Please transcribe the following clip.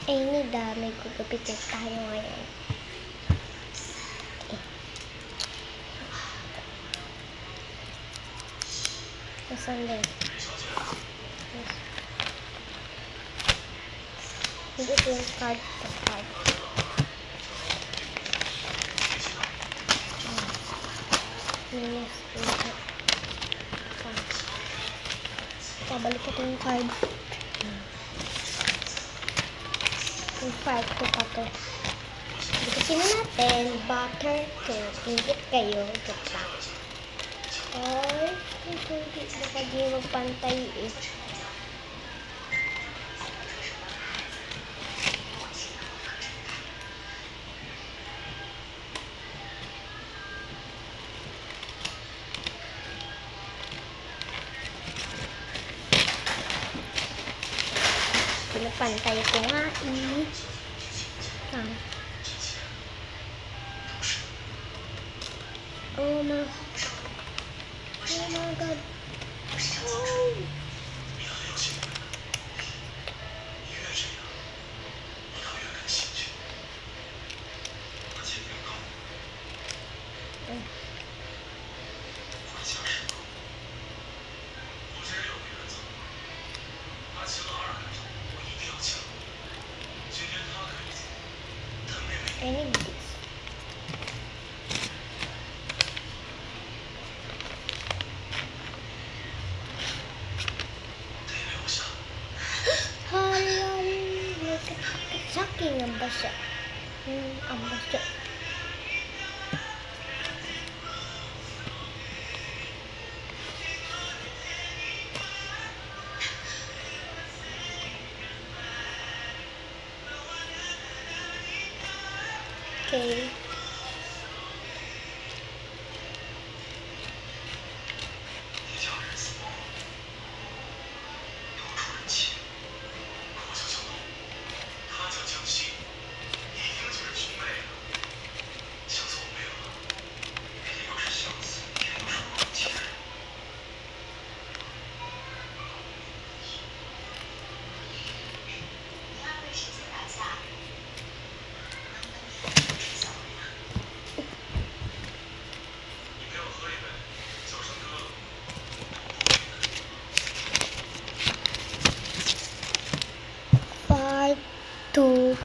Eh, ini dami gugupit na tayo ngayon. Nasaan din? Hindi ito yung card. Pabalik ko yung card. Yung 5 ko pa to. Kasi natin, butter to. Ingit kayo. Joke lang. Ay, baka di magpantay eh. Pinapantay ko nga eh. Oh my god. Oh. I need this. Saking ang basa. Ang basa. Okay.